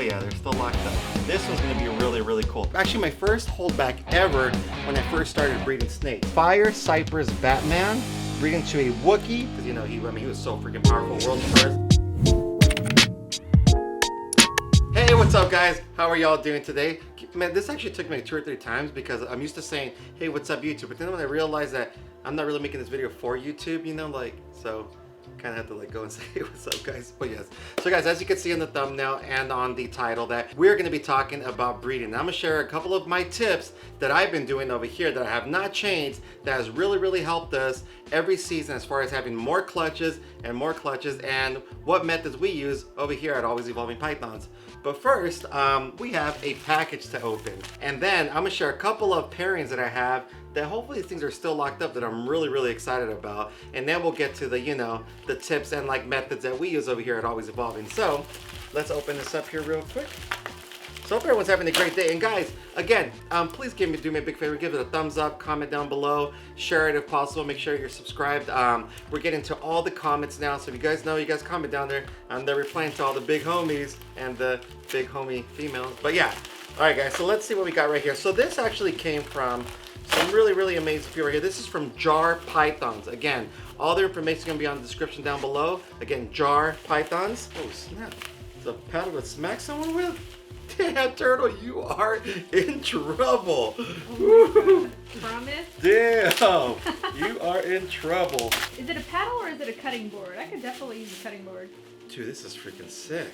yeah, they're still locked up. This one's gonna be really cool. Actually, my first holdback ever when I first started breeding snakes. Fire Cypress Batman, breeding to a Wookiee, because you know, he was so freaking powerful, world's first. Hey, what's up guys? How are y'all doing today? Man, this actually took me 2 or 3 times because I'm used to saying, hey, what's up YouTube? But then when I realized that I'm not really making this video for YouTube, you know, like, so kind of have to like go and say, hey, what's up guys? But yes, so guys, as you can see in the thumbnail and on the title, that we're going to be talking about breeding. And I'm going to share a couple of my tips that I've been doing over here that I have not changed, that has really helped us every season as far as having more clutches and what methods we use over here at Always Evolving Pythons. But first, we have a package to open. And then I'm gonna share a couple of pairings that I have that hopefully these things are still locked up that I'm really excited about. And then we'll get to the, you know, the tips and like methods that we use over here at Always Evolving. So let's open this up here real quick. So hope everyone's having a great day. And guys, again, please do me a big favor, give it a thumbs up, comment down below, share it if possible, make sure you're subscribed. We're getting to all the comments now, so if you guys know, you guys comment down there. They're replying to all the big homies and the big homie females. But yeah, all right guys, so let's see what we got right here. So this actually came from some really amazing people right here. This is from Jar Pythons. Again, all their information is gonna be on the description down below. Again, Jar Pythons. Oh snap, it's a paddle to smack someone with? Damn, Turtle, you are in trouble. Oh promise? Damn, you are in trouble. Is it a paddle or is it a cutting board? I could definitely use a cutting board. Dude, this is freaking sick.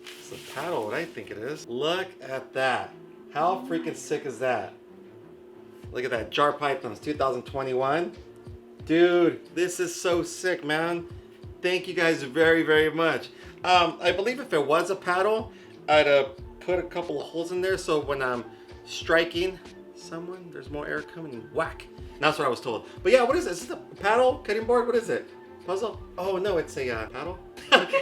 It's a paddle, what I think it is. Look at that. How freaking sick is that? Look at that, Jar Pythons 2021. Dude, this is so sick, man. Thank you guys very much. I believe if it was a paddle, I'd put a couple of holes in there so when I'm striking someone, there's more air coming and whack. And that's what I was told. But yeah, what is this? Is this a paddle? Cutting board? What is it? Puzzle? Oh no, it's a paddle.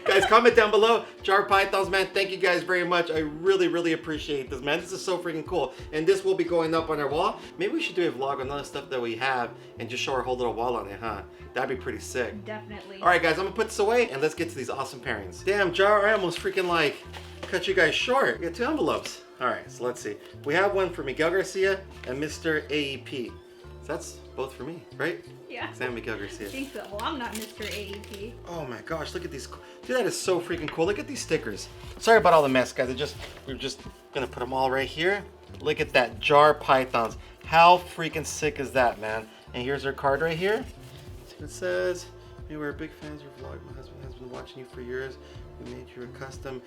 Guys, comment down below. Jar Pythons, man, thank you guys very much. I really appreciate this, man. This is so freaking cool. And this will be going up on our wall. Maybe we should do a vlog on all the stuff that we have and just show our whole little wall on it, huh? That'd be pretty sick. Definitely. All right, guys, I'm gonna put this away and let's get to these awesome pairings. Damn, Jar, I almost freaking like cut you guys short. We got 2 envelopes. All right, so let's see. We have one for Miguel Garcia and Mr. AEP. So that's both for me, right? Yeah. Sam Miguel Garcia. I think so. Well, I'm not Mr. AEP. Oh my gosh, look at these. Dude, that is so freaking cool. Look at these stickers. Sorry about all the mess, guys. We're just gonna put them all right here. Look at that, Jar Pythons. How freaking sick is that, man? And here's our card right here. See what it says. We were big fans of your vlog. My husband has been watching you for years. We made you a custom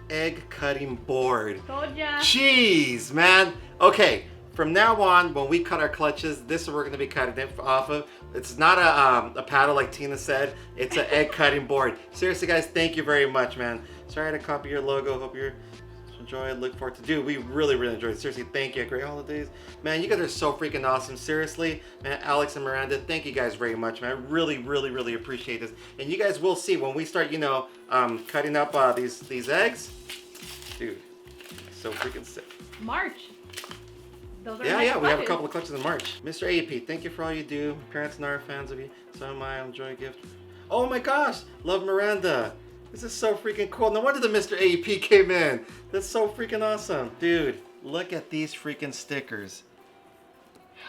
egg cutting board. Told ya. Jeez, man. Okay, from now on, when we cut our clutches, this is what we're going to be cutting it off of. It's not a paddle like Tina said. It's an egg cutting board. Seriously, guys, thank you very much, man. Sorry I had to copy your logo. Hope you enjoy it. Look forward to do. We really enjoyed it. Seriously, thank you. Great holidays. Man, you guys are so freaking awesome. Seriously, man, Alex and Miranda, thank you guys very much, man. I really appreciate this. And you guys will see when we start, you know, cutting up these eggs. Dude, so freaking sick. March. Those are Yeah, we have a clutches. couple of clutches in March. Mr. AEP, thank you for all you do. My parents and I are fans of you. So am I. I'll enjoy a gift. Oh my gosh, love Miranda. This is so freaking cool. No wonder the Mr. AEP came in. That's so freaking awesome. Dude, look at these freaking stickers.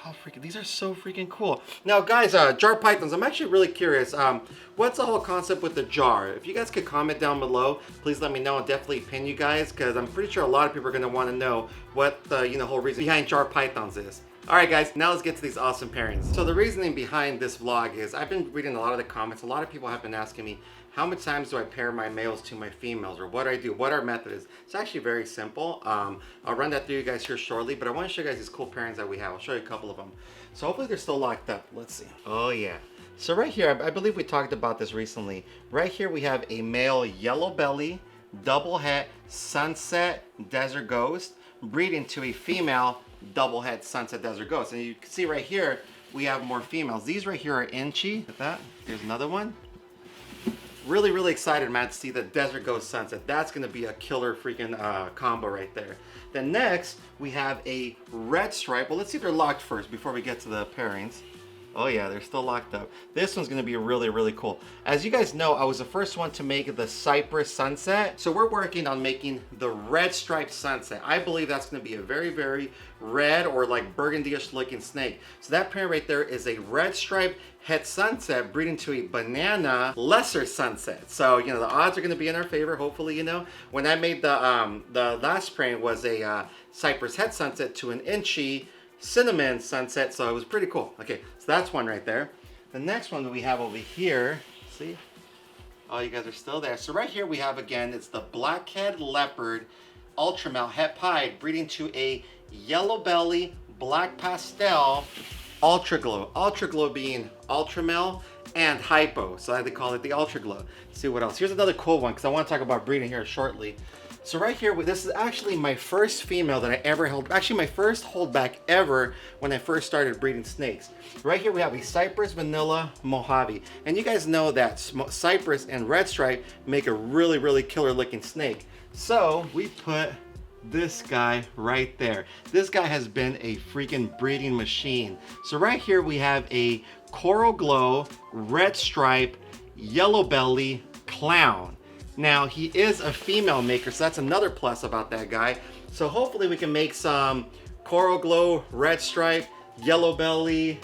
How freaking, these are so freaking cool. Now guys, Jar Pythons, I'm actually really curious. What's the whole concept with the jar? If you guys could comment down below, please let me know. I'll definitely pin you guys because I'm pretty sure a lot of people are gonna wanna know what the whole reason behind Jar Pythons is. Alright guys, now let's get to these awesome pairings. So the reasoning behind this vlog is I've been reading a lot of the comments. A lot of people have been asking me, how many times do I pair my males to my females, or what I do, what our method is. It's actually very simple. I'll run that through you guys here shortly, but I want to show you guys these cool pairings that we have. I'll show you a couple of them. So hopefully they're still locked up. Let's see. Oh yeah. So right here, I believe we talked about this recently. Right here we have a male yellow belly, double het, sunset, desert ghost, breeding to a female double het, sunset, desert ghost. And you can see right here, we have more females. These right here are inchy. Look at that. Here's another one. Really excited, man, to see the Desert Ghost Sunset. That's gonna be a killer freaking combo right there. Then next, we have a red stripe. Well, let's see if they're locked first before we get to the pairings. Oh yeah, they're still locked up. This one's gonna be really, really cool. As you guys know, I was the first one to make the Cypress Sunset. So we're working on making the red striped sunset. I believe that's gonna be a very, very red or like burgundy-ish looking snake. So that pair right there is a red striped het sunset breeding to a banana lesser sunset. So, you know, the odds are gonna be in our favor, hopefully, you know. When I made the last pairing was a Cypress het sunset to an inchy cinnamon sunset, so it was pretty cool. Okay, so that's one right there. The next one that we have over here, see? Oh, you guys are still there. So right here we have, again, it's the blackhead leopard ultra male het pied breeding to a yellow belly black pastel ultra glow. Ultra glow being ultra male and hypo, so they call it the ultra glow. Let's see what else. Here's another cool one because I want to talk about breeding here shortly. So right here, this is actually my first female that I ever held, actually my first holdback ever when I first started breeding snakes. Right here we have a Cypress Vanilla Mojave. And you guys know that Cypress and Red Stripe make a really, really killer looking snake. So we put this guy right there. This guy has been a freaking breeding machine. So right here we have a Coral Glow, Red Stripe, Yellow Belly Clown. Now, he is a female maker, so that's another plus about that guy. So hopefully we can make some Coral Glow, Red Stripe, Yellow Belly,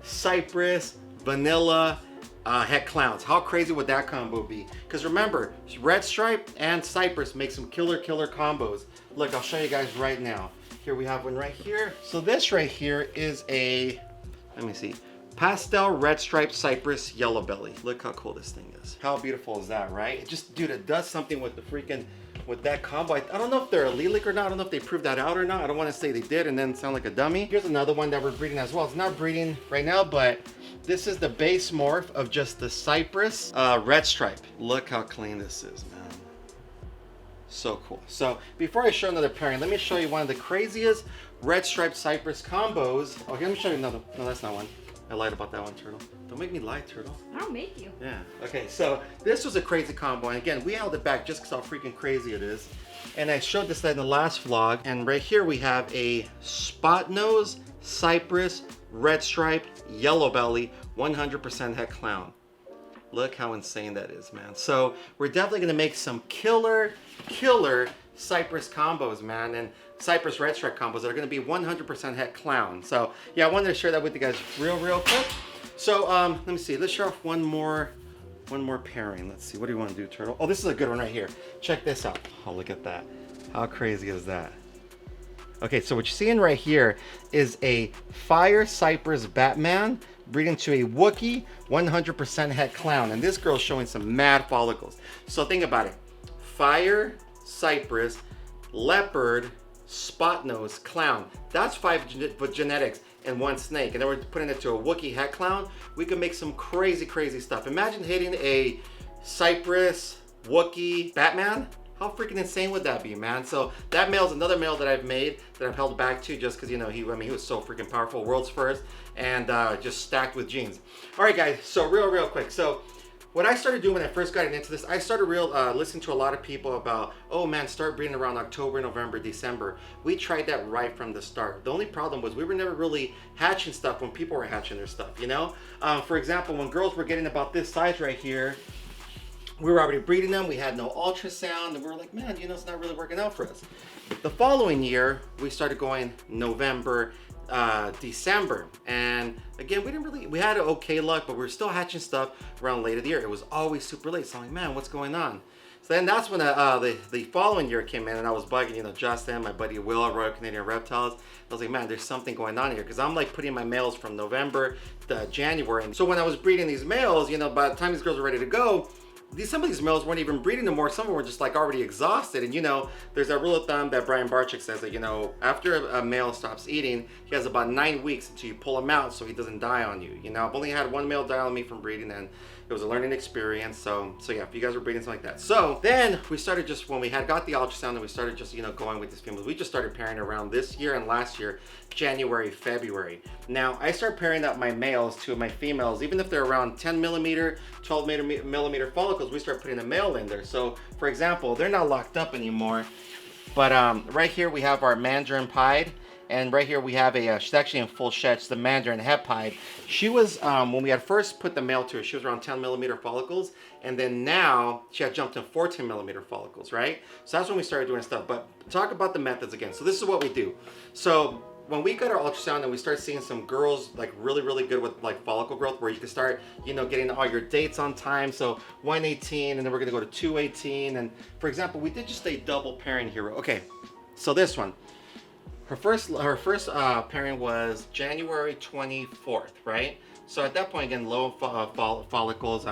Cypress, Vanilla, het clowns. How crazy would that combo be? Because remember, Red Stripe and Cypress make some killer combos. Look, I'll show you guys right now. Here we have one right here. So this right here is a, let me see, pastel red striped Cypress yellow belly. Look how cool this thing is. How beautiful is that, right? It just, dude, it does something with the freaking, with that combo. I don't know if they're a lilac or not. I don't know if they proved that out or not. I don't want to say they did and then sound like a dummy. Here's another one that we're breeding as well. It's not breeding right now, but this is the base morph of just the Cypress red stripe. Look how clean this is, man. So cool. So before I show another pairing, let me show you one of the craziest red striped Cypress combos. Okay, let me show you another. No, that's not one. I lied about that one, Turtle. Don't make me lie, Turtle. I don't make you. Yeah. Okay, so this was a crazy combo. And again, we held it back just because how freaking crazy it is. And I showed this in the last vlog. And right here we have a spot nose, Cypress, red stripe, yellow belly, 100% het clown. Look how insane that is, man. So we're definitely gonna make some killer Cypress combos, man. And Cypress red stripe combos that are going to be 100% het clown. So yeah, I wanted to share that with you guys real quick. So let me see. Let's show off one more pairing. Let's see. What do you want to do, Turtle? Oh, this is a good one right here. Check this out. Oh, look at that. How crazy is that? Okay, so what you're seeing right here is a Fire Cypress Batman breeding to a Wookiee 100% het clown. And this girl's showing some mad follicles. So think about it. Fire Cypress, leopard, spot nose, clown. That's 5 genetics in one snake. And then we're putting it to a Wookiee het clown. We can make some crazy stuff. Imagine hitting a Cypress, Wookiee, Batman. How freaking insane would that be, man? So that male's another male that I've made that I've held back to just because, you know, he was so freaking powerful, world's first, and just stacked with genes. All right, guys, so real quick. So what I started doing when I first got into this, I started listening to a lot of people about, oh man, start breeding around October, November, December. We tried that right from the start. The only problem was we were never really hatching stuff when people were hatching their stuff, you know? For example, when girls were getting about this size right here, we were already breeding them. We had no ultrasound, and we were like, man, you know, it's not really working out for us. The following year, we started going November, December, and again, we had okay luck, but we were still hatching stuff around late of the year. It was always super late, so I'm like, man, what's going on? So then that's when the following year came in, and I was bugging, you know, Justin, my buddy Will at Royal Canadian Reptiles. I was like, man, there's something going on here, because I'm like putting my males from November to January. And so when I was breeding these males, you know, by the time these girls were ready to go, some of these males weren't even breeding anymore. Some of them were just like already exhausted. And you know, there's that rule of thumb that Brian Barczyk says that, you know, after a male stops eating, he has about 9 weeks until you pull him out so he doesn't die on you. You know, I've only had one male die on me from breeding, and it was a learning experience. So yeah, if you guys were breeding something like that. So then we started just, when we had got the ultrasound and we started just, you know, going with these females, we just started pairing around this year and last year, January, February. Now I start pairing up my males to my females, even if they're around 10 millimeter, 12 millimeter follicles, we start putting a male in there. So for example, they're not locked up anymore, but right here we have our Mandarin Pied, And right here we have she's actually in full shed. She's the Mandarin Hepide. She was, when we had first put the male to her, she was around 10 millimeter follicles. And then now she had jumped to 14 millimeter follicles, right? So that's when we started doing stuff. But talk about the methods again. So this is what we do. So when we got our ultrasound and we start seeing some girls like really good with like follicle growth, where you can start, you know, getting all your dates on time. So 118, and then we're gonna go to 218. And for example, we did just a double pairing here. Okay, so this one. Her first pairing was January 24th, right? So at that point, again, low follicles.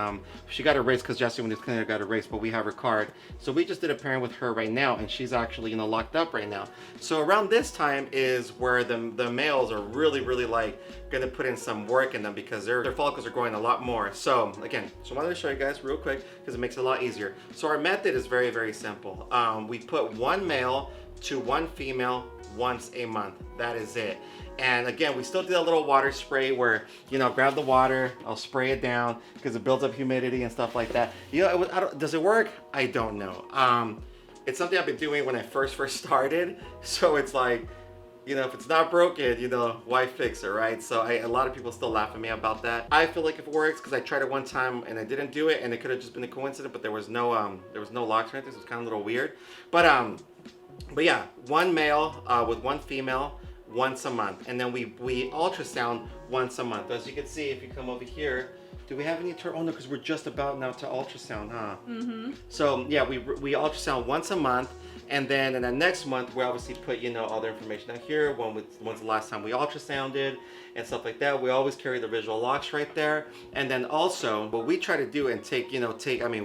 She got erased because Jessie, when this clinic, got erased, but we have her card. So we just did a pairing with her right now, and she's actually, you know, locked up right now. So around this time is where the males are really like gonna put in some work in them, because their follicles are growing a lot more. So again, so I wanted to show you guys real quick because it makes it a lot easier. So our method is very simple. We put one male to one female once a month. That is it. And again, we still do that little water spray where, you know, grab the water, I'll spray it down because it builds up humidity and stuff like that. You know, does it work? I don't know. It's something I've been doing when I first started. So it's like, you know, if it's not broken, you know, why fix it, right? So a lot of people still laugh at me about that. I feel like if it works, because I tried it one time and I didn't do it, and it could have just been a coincidence, but there was no locks or anything, so it's kind of a little weird. But yeah, one male with one female once a month, and then we ultrasound once a month. As you can see, if you come over here, do we have any oh no, because we're just about now to ultrasound, huh? So yeah, we ultrasound once a month, and then in the next month we obviously put, you know, all the information down here. When's the last time we ultrasounded and stuff like that. We always carry the visual locks right there. And then also what we try to do and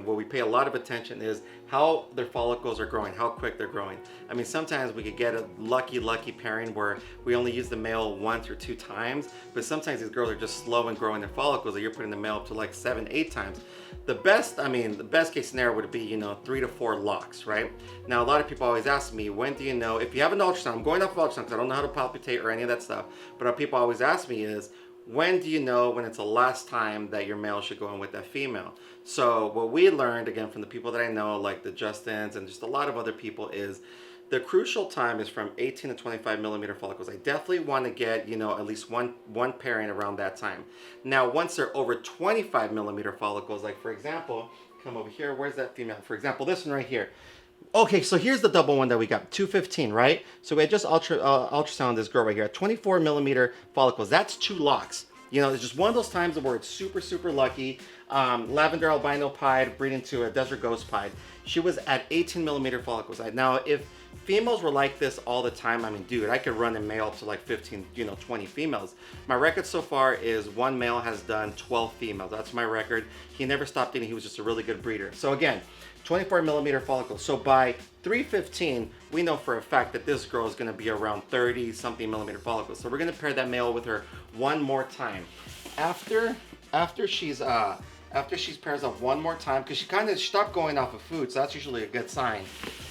what we pay a lot of attention is how their follicles are growing, how quick they're growing. I mean, sometimes we could get a lucky pairing where we only use the male once or 2 times, but sometimes these girls are just slow in growing their follicles, that you're putting the male up to like 7, 8 times. The best case scenario would be, you know, 3 to 4 locks, right? Now, a lot of people always ask me, when do you know, if you have an ultrasound, I'm going off of ultrasound because I don't know how to palpitate or any of that stuff, but what people always ask me is, when do you know when it's the last time that your male should go in with that female? So what we learned, again, from the people that I know, like the Justins and just a lot of other people, is the crucial time is from 18 to 25 millimeter follicles. I definitely want to get, you know, at least one pairing around that time. Now, once they're over 25 millimeter follicles, like for example, come over here, where's that female? For example, this one right here. Okay, so here's the double one that we got, 215, right? So we had just ultrasound this girl right here, 24 millimeter follicles. That's 2 locks. You know, it's just one of those times where it's super lucky. Lavender albino pied breeding to a desert ghost pied. She was at 18 millimeter follicles. Now, if females were like this all the time, I mean, dude, I could run a male up to like 15, you know, 20 females. My record so far is one male has done 12 females. That's my record. He never stopped eating. He was just a really good breeder. So again, 24 millimeter follicles. So by 315, we know for a fact that this girl is going to be around 30 something millimeter follicles. So we're going to pair that male with her one more time. After she's pairs up one more time, because she kind of stopped going off of food, so that's usually a good sign.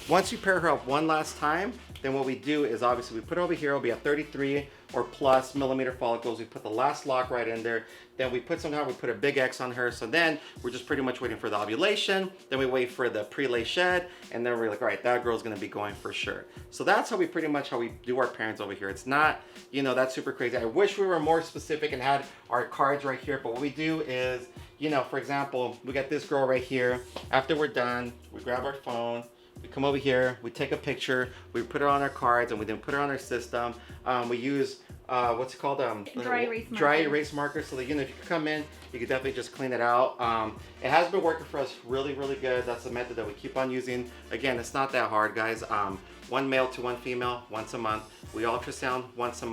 Once you pair her up one last time, then what we do is obviously we put over here, it'll be at 33 or plus millimeter follicles. We put the last lock right in there. Then we put a big X on her. So then we're just pretty much waiting for the ovulation. Then we wait for the prelay shed. And then we're like, all right, that girl's gonna be going for sure. So that's how we do our parents over here. It's not, you know, that's super crazy. I wish we were more specific and had our cards right here. But what we do is, you know, for example, we got this girl right here. After we're done, we grab our phone. We come over here, we take a picture, we put it on our cards, and we then put it on our system. We use, what's it called? Dry erase marker. Dry erase marker, so that, you know, if you come in, you can definitely just clean it out. It has been working for us really good. That's the method that we keep on using. Again, it's not that hard, guys. One male to one female once a month. We ultrasound once a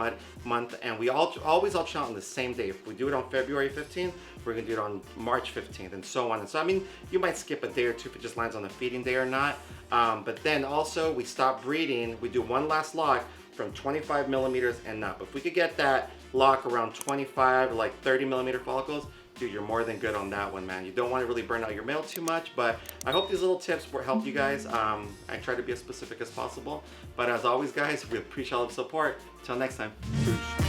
month, and we always ultrasound on the same day. If we do it on February 15th, we're gonna do it on March 15th, and so on. And so, I mean, you might skip a day or two if it just lands on the feeding day or not. But then also, we stop breeding. We do one last lock from 25 millimeters and up. If we could get that lock around 25 or like 30 millimeter follicles, dude, you're more than good on that one, man. You don't want to really burn out your male too much, but I hope these little tips will help you guys. I try to be as specific as possible. But as always, guys, we appreciate all the support. Till next time. Peace.